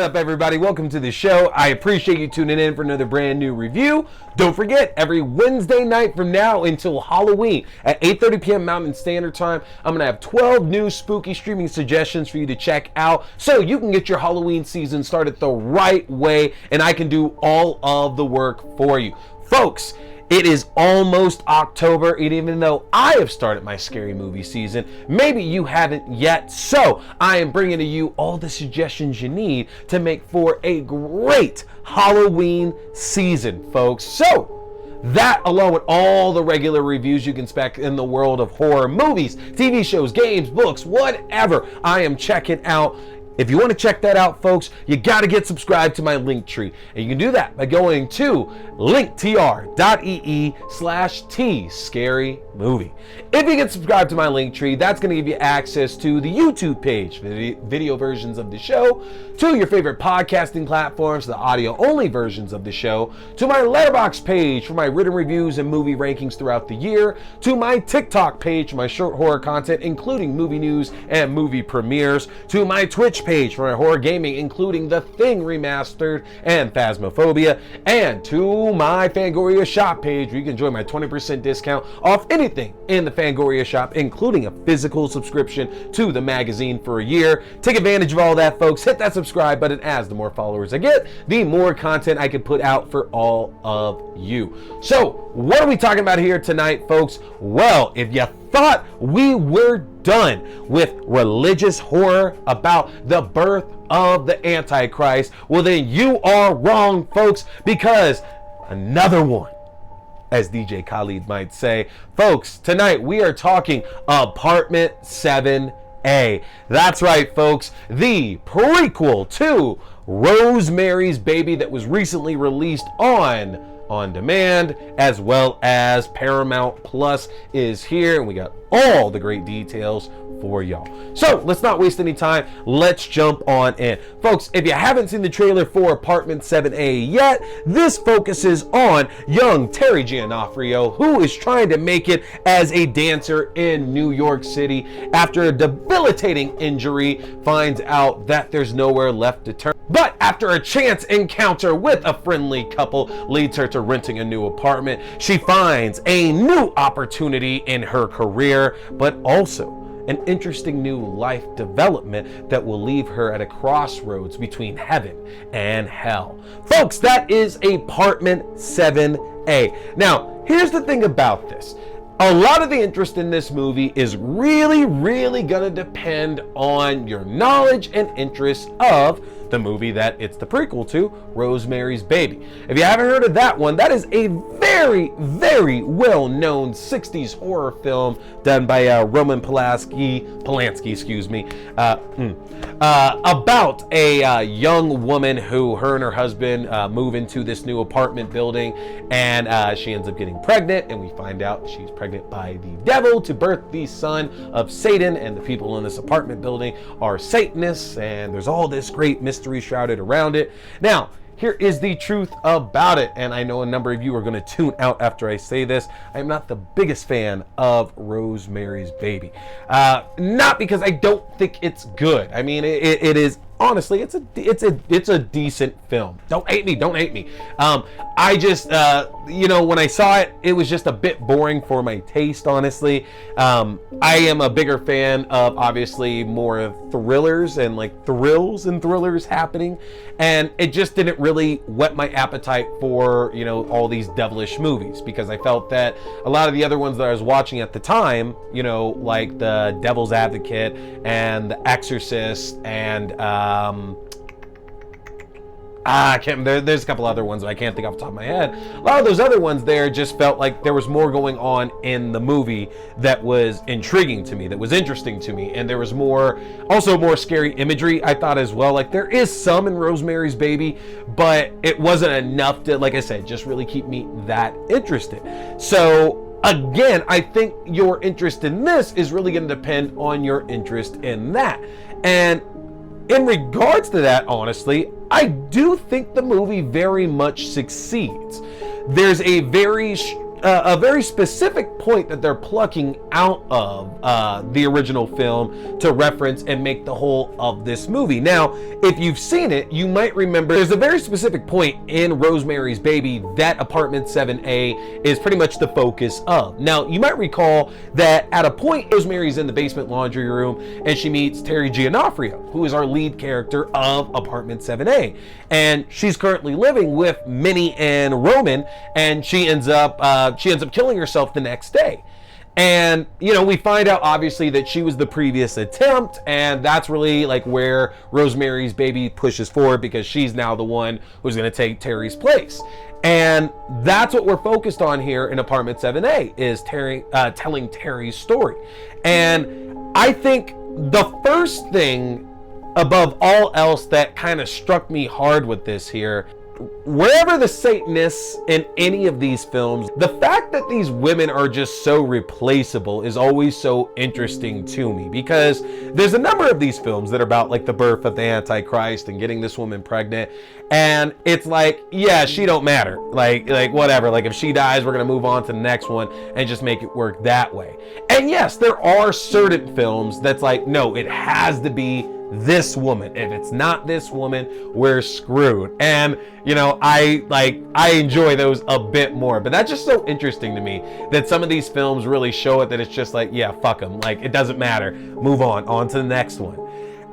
up, everybody? Welcome to the show. I appreciate you tuning in for another brand new review. Don't forget, every Wednesday night from now until Halloween at 8:30 p.m. Mountain Standard Time, I'm going to have 12 new spooky streaming suggestions for you to check out so you can get your Halloween season started the right way, and I can do all of the work for you. Folks, it is almost October, and even though I have started my scary movie season, maybe you haven't yet. So I am bringing to you all the suggestions you need to make for a great Halloween season, folks. So that, along with all the regular reviews you can expect in the world of horror movies, TV shows, games, books, whatever, I am checking out. If you want to check that out, folks, you got to get subscribed to my Linktree. And you can do that by going to linktr.ee/T Scary Movie. If you get subscribed to my Linktree, that's going to give you access to the YouTube page, video versions of the show, to your favorite podcasting platforms, the audio-only versions of the show, to my Letterboxd page for my written reviews and movie rankings throughout the year, to my TikTok page for my short horror content, including movie news and movie premieres, to my Twitch page for my horror gaming, including The Thing Remastered and Phasmophobia, and to my Fangoria shop page where you can enjoy my 20% discount off anything in the Fangoria shop, including a physical subscription to the magazine for a year. Take advantage of all that, folks. Hit that subscribe button, as the more followers I get, the more content I can put out for all of you. So, what are we talking about here tonight, folks? Well, if you thought we were done with religious horror about the birth of the Antichrist, well then you are wrong, folks, because another one, as DJ Khaled might say. Folks, tonight we are talking Apartment 7A. That's right, folks, the prequel to Rosemary's Baby that was recently released on demand, as well as Paramount Plus is here, and we got all the great details for y'all. So let's not waste any time. Let's jump on in. Folks, if you haven't seen the trailer for Apartment 7A yet, this focuses on young Terry Gionoffrio, who is trying to make it as a dancer in New York City after a debilitating injury, finds out that there's nowhere left to turn. But after a chance encounter with a friendly couple leads her to renting a new apartment, she finds a new opportunity in her career, but also an interesting new life development that will leave her at a crossroads between heaven and hell. Folks, that is Apartment 7A. Now, here's the thing about this. A lot of the interest in this movie is really gonna depend on your knowledge and interest of the movie that it's the prequel to, Rosemary's Baby. If you haven't heard of that one, that is a very well-known 60s horror film done by Roman Polanski, about a young woman who, her and her husband move into this new apartment building, and she ends up getting pregnant, and we find out she's pregnant by the devil to birth the son of Satan, and the people in this apartment building are Satanists, and there's all this great mystery shrouded around it. Now, here is the truth about it, and I know a number of you are going to tune out after I say this. I'm not the biggest fan of Rosemary's Baby. Not because I don't think it's good. I mean, it is, honestly, it's a decent film. Don't hate me. I just, when I saw it, it was just a bit boring for my taste, honestly. I am a bigger fan of, obviously, more thrillers and like thrillers happening, and it just didn't really whet my appetite for, all these devilish movies, because I felt that a lot of the other ones that I was watching at the time, like The Devil's Advocate and The Exorcist and I can't. There's a couple other ones that I can't think off the top of my head. A lot of those other ones there just felt like there was more going on in the movie that was intriguing to me, that was interesting to me, and there was more scary imagery, I thought, as well. Like, there is some in Rosemary's Baby, but it wasn't enough to, like I said, just really keep me that interested. So again, I think your interest in this is really going to depend on your interest in that. And in regards to that, honestly, I do think the movie very much succeeds. There's a very a very specific point that they're plucking out of the original film to reference and make the whole of this movie. Now, if you've seen it, you might remember there's a very specific point in Rosemary's Baby that Apartment 7A is pretty much the focus of. Now, you might recall that at a point, Rosemary's in the basement laundry room and she meets Terry Gionoffrio, who is our lead character of Apartment 7A. And she's currently living with Minnie and Roman, and she ends up killing herself the next day. And, you know, we find out obviously that she was the previous attempt, and that's really like where Rosemary's Baby pushes forward, because she's now the one who's going to take Terry's place. And that's what we're focused on here in Apartment 7A, is Terry telling Terry's story. And I think the first thing above all else that kind of struck me hard with this here, wherever the Satanists in any of these films, the fact that these women are just so replaceable is always so interesting to me, because there's a number of these films that are about like the birth of the Antichrist and getting this woman pregnant, and it's like, yeah, she don't matter, like whatever, like if she dies, we're gonna move on to the next one and just make it work that way. And yes, there are certain films that's like, no, it has to be this woman. If it's not this woman, we're screwed. And you know, I enjoy those a bit more. But that's just so interesting to me that some of these films really show it, that it's just like, yeah, fuck them, like it doesn't matter, move on to the next one.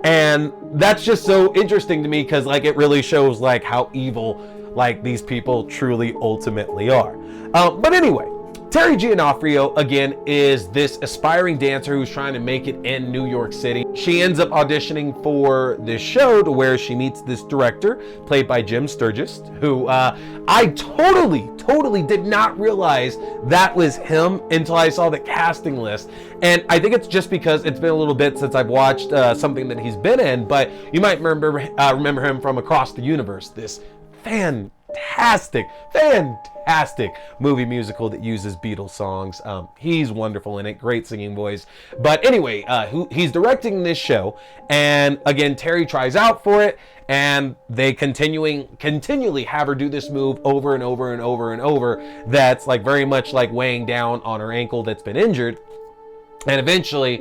And that's just so interesting to me, because like it really shows like how evil like these people truly ultimately are. But anyway, Terry Gionoffrio, again, is this aspiring dancer who's trying to make it in New York City. She ends up auditioning for this show, to where she meets this director, played by Jim Sturgis, who I totally did not realize that was him until I saw the casting list. And I think it's just because it's been a little bit since I've watched something that he's been in, but you might remember him from Across the Universe, this fantastic movie musical that uses Beatles songs. He's wonderful in it, great singing voice. But anyway, he's directing this show, and again, Terry tries out for it, and they continually have her do this move over and over that's like very much like weighing down on her ankle that's been injured. And eventually,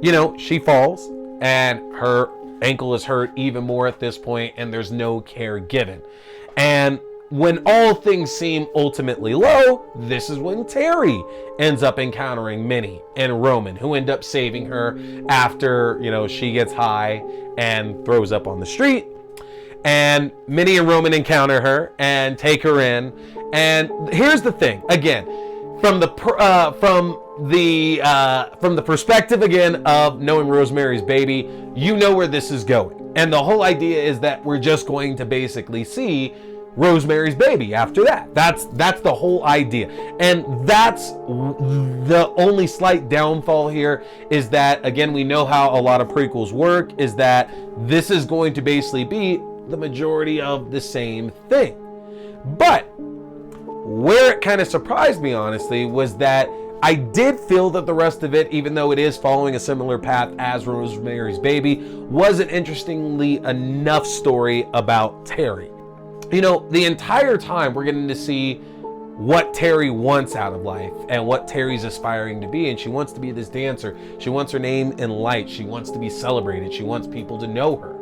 you know, she falls and her ankle is hurt even more at this point, and there's no care given. And when all things seem ultimately low, this is when Terry ends up encountering Minnie and Roman, who end up saving her after, you know, she gets high and throws up on the street. And Minnie and Roman encounter her and take her in. And here's the thing, again, from the perspective again of knowing Rosemary's Baby, you know where this is going. And the whole idea is that we're just going to basically see Rosemary's Baby after that. That's the whole idea. And that's the only slight downfall here, is that, again, we know how a lot of prequels work, is that this is going to basically be the majority of the same thing. But where it kind of surprised me, honestly, was that I did feel that the rest of it, even though it is following a similar path as Rosemary's Baby, was an interestingly enough story about Terry. You know, the entire time we're getting to see what Terry wants out of life and what Terry's aspiring to be. And she wants to be this dancer. She wants her name in lights. She wants to be celebrated. She wants people to know her.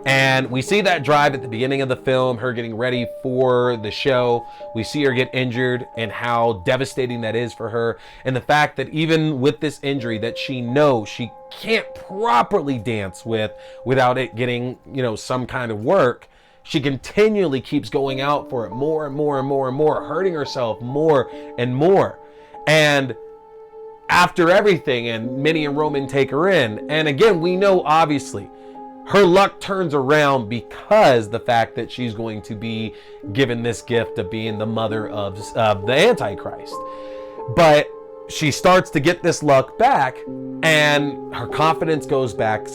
And we see that drive at the beginning of the film, her getting ready for the show. We see her get injured and how devastating that is for her. And the fact that even with this injury that she knows she can't properly dance without it getting, you know, some kind of work, she continually keeps going out for it more and more, hurting herself more and more. And after everything, and Minnie and Roman take her in. And again, we know obviously her luck turns around because the fact that she's going to be given this gift of being the mother of the Antichrist. But she starts to get this luck back, and her confidence goes back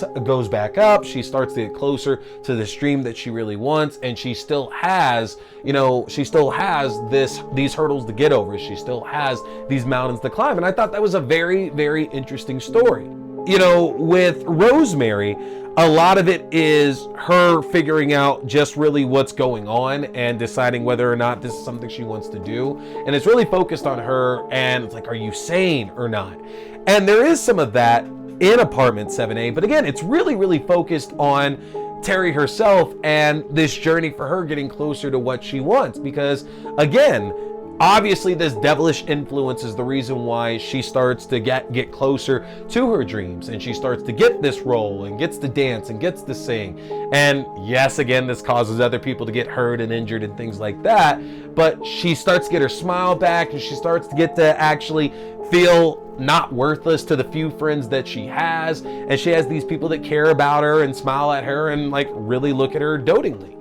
up. She starts to get closer to the dream that she really wants, and she still has, you know, these hurdles to get over. She still has these mountains to climb. And I thought that was a very, very interesting story. You know, with Rosemary, a lot of it is her figuring out just really what's going on and deciding whether or not this is something she wants to do. And it's really focused on her, and it's like, are you sane or not? And there is some of that in Apartment 7A, but again, it's really, really focused on Terry herself and this journey for her getting closer to what she wants. Because again, obviously this devilish influence is the reason why she starts to get closer to her dreams, and she starts to get this role and gets to dance and gets to sing. And yes, again, this causes other people to get hurt and injured and things like that, but she starts to get her smile back, and she starts to get to actually feel not worthless to the few friends that she has, and she has these people that care about her and smile at her and like really look at her dotingly.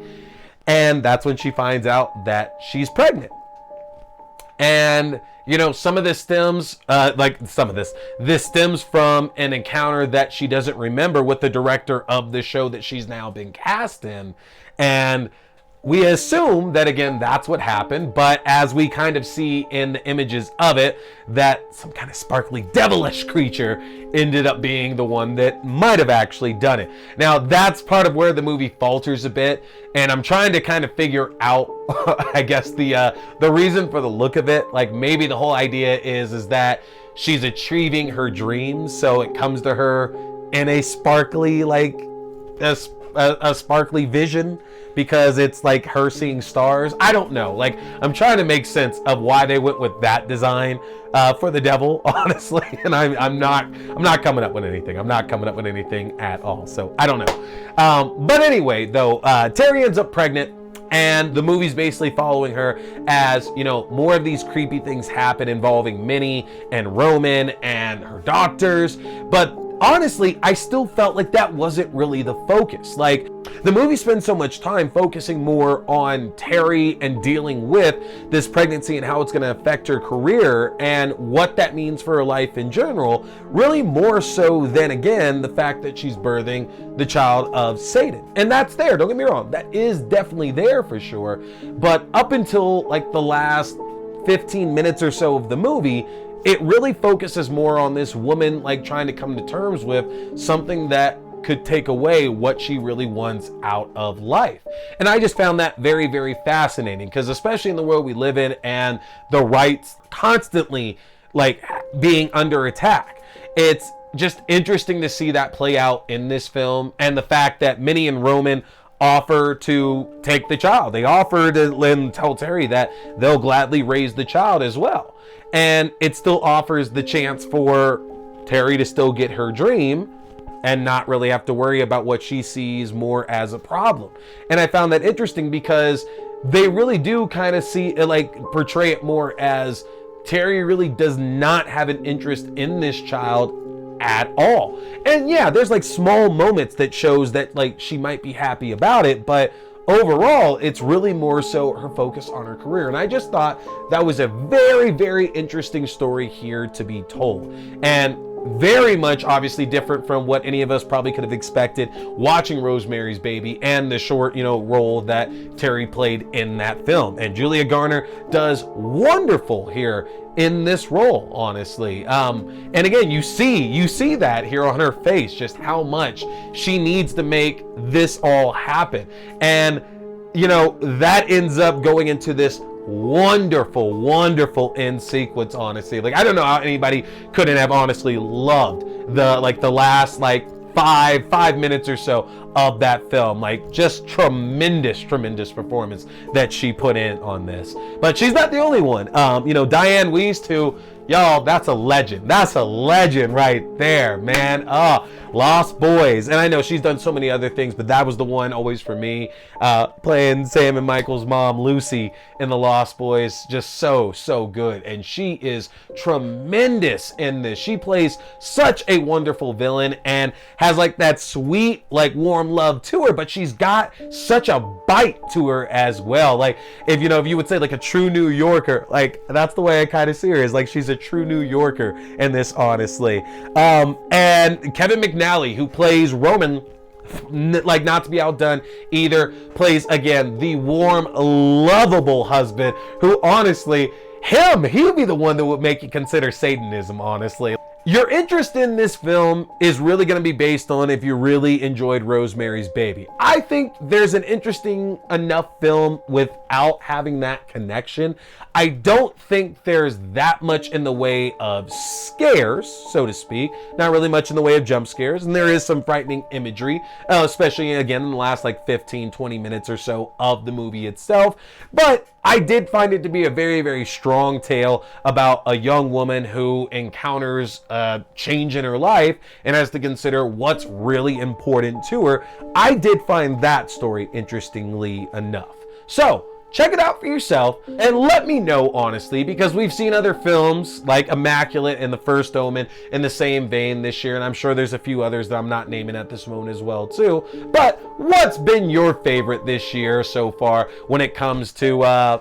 And that's when she finds out that she's pregnant. And you know, some of this stems this stems from an encounter that she doesn't remember with the director of the show that she's now been cast in. And we assume that, again, that's what happened, but as we kind of see in the images of it, that some kind of sparkly devilish creature ended up being the one that might have actually done it. Now, that's part of where the movie falters a bit, and I'm trying to kind of figure out, I guess, the reason for the look of it. Like, maybe the whole idea is that she's achieving her dreams, so it comes to her in a sparkly, like, a sparkly vision, because it's like her seeing stars. I don't know. Like, I'm trying to make sense of why they went with that design for the devil, honestly. And I'm not coming up with anything. I'm not coming up with anything at all. So I don't know. But anyway, though, Terry ends up pregnant, and the movie's basically following her as, you know, more of these creepy things happen involving Minnie and Roman and her doctors. But honestly, I still felt like that wasn't really the focus. Like, the movie spends so much time focusing more on Terry and dealing with this pregnancy and how it's going to affect her career and what that means for her life in general, really more so than, again, the fact that she's birthing the child of Satan. And that's there, don't get me wrong, that is definitely there for sure. But up until like the last 15 minutes or so of the movie, it really focuses more on this woman like trying to come to terms with something that could take away what she really wants out of life. And I just found that very, very fascinating, because especially in the world we live in and the rights constantly like being under attack, it's just interesting to see that play out in this film. And the fact that Minnie and Roman offer to take the child. They offer to tell Terry that they'll gladly raise the child as well. And it still offers the chance for Terry to still get her dream and not really have to worry about what she sees more as a problem. And I found that interesting, because they really do kind of see it, like portray it more as Terry really does not have an interest in this child at all. And yeah, there's like small moments that shows that like she might be happy about it, but overall, it's really more so her focus on her career. And I just thought that was a very, very interesting story here to be told. And very much obviously different from what any of us probably could have expected watching Rosemary's Baby and the short, you know, role that Terry played in that film. And Julia Garner does wonderful here in this role, honestly. And again, you see that here on her face, just how much she needs to make this all happen. And, you know, that ends up going into this wonderful end sequence, honestly. Like, I don't know how anybody couldn't have honestly loved the last like five minutes or so of that film. Like, just tremendous performance that she put in on this. But she's not the only one. You know, Diane Wiest, who, y'all, that's a legend right there, man. Lost Boys. And I know she's done so many other things, but that was the one always for me, playing Sam and Michael's mom, Lucy, in the Lost Boys. Just so good. And she is tremendous in this. She plays such a wonderful villain and has like that sweet, like warm love to her, but she's got such a bite to her as well. Like, if you would say like a true New Yorker, like that's the way I kind of see her, is like she's a true New Yorker in this, honestly. And Kevin McNally, who plays Roman, like not to be outdone either, plays again the warm, lovable husband who, honestly, he would be the one that would make you consider Satanism, honestly. Your interest in this film is really going to be based on if you really enjoyed Rosemary's Baby. I think there's an interesting enough film without having that connection. I don't think there's that much in the way of scares, so to speak. Not really much in the way of jump scares. And there is some frightening imagery, especially again in the last like 15, 20 minutes or so of the movie itself. But I did find it to be a very, very strong tale about a young woman who encounters a change in her life and has to consider what's really important to her. I did find that story interestingly enough. So, check it out for yourself and let me know honestly, because we've seen other films like Immaculate and The First Omen in the same vein this year, and I'm sure there's a few others that I'm not naming at this moment as well too. But what's been your favorite this year so far when it comes to,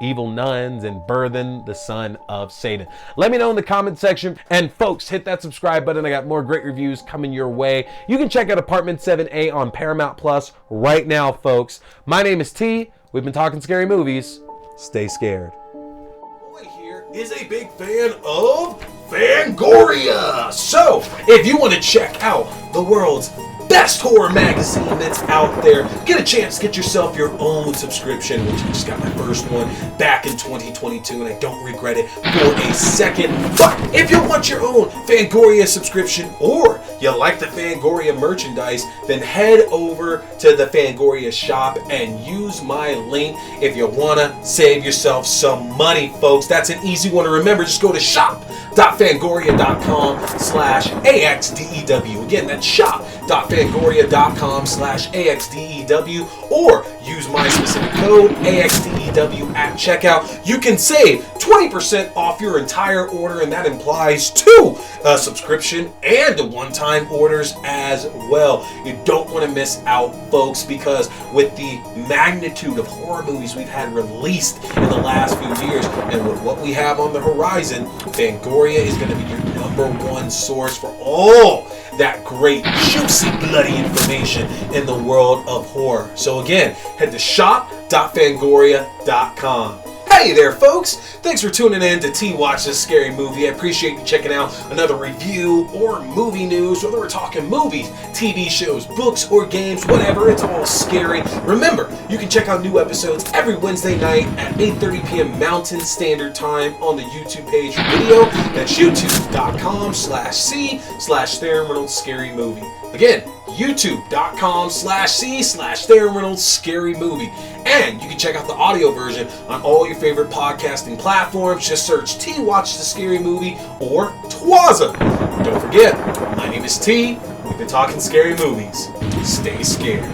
evil nuns and Burthen, the son of Satan? Let me know in the comment section. And folks, hit that subscribe button. I got more great reviews coming your way. You can check out Apartment 7A on Paramount Plus right now, folks. My name is T. We've been talking scary movies. Stay scared. Boy here is a big fan of Fangoria. So, if you want to check out the world's best horror magazine that's out there, get a chance to get yourself your own subscription, which I just got my first one back in 2022 and I don't regret it for a second. But if you want your own Fangoria subscription or you like the Fangoria merchandise, then head over to the Fangoria shop and use my link if you want to save yourself some money, folks. That's an easy one to remember. Just go to shop.fangoria.com/AXDEW. Again, that's shop.fangoria.com/AXDEW, or use my specific code AXDEW at checkout. You can save 20% off your entire order, and that implies 2 subscription and a one-time orders as well. You don't want to miss out, folks, because with the magnitude of horror movies we've had released in the last few years, and with what we have on the horizon, Fangoria is going to be your #1 source for all that great, juicy, bloody information in the world of horror. So again, head to shop.fangoria.com. Hey there, folks! Thanks for tuning in to T Watch This Scary Movie. I appreciate you checking out another review or movie news, whether we're talking movies, TV shows, books, or games, whatever, it's all scary. Remember, you can check out new episodes every Wednesday night at 8:30 p.m. Mountain Standard Time on the YouTube page for video. That's youtube.com/C/Theron Reynolds Scary Movie. Again, youtube.com/C/Theron Reynolds Scary Movie. And you can check out the audio version on all your favorite podcasting platforms. Just search T Watch the Scary Movie or TWASM. Don't forget, my name is T. We've been talking scary movies. Stay scared.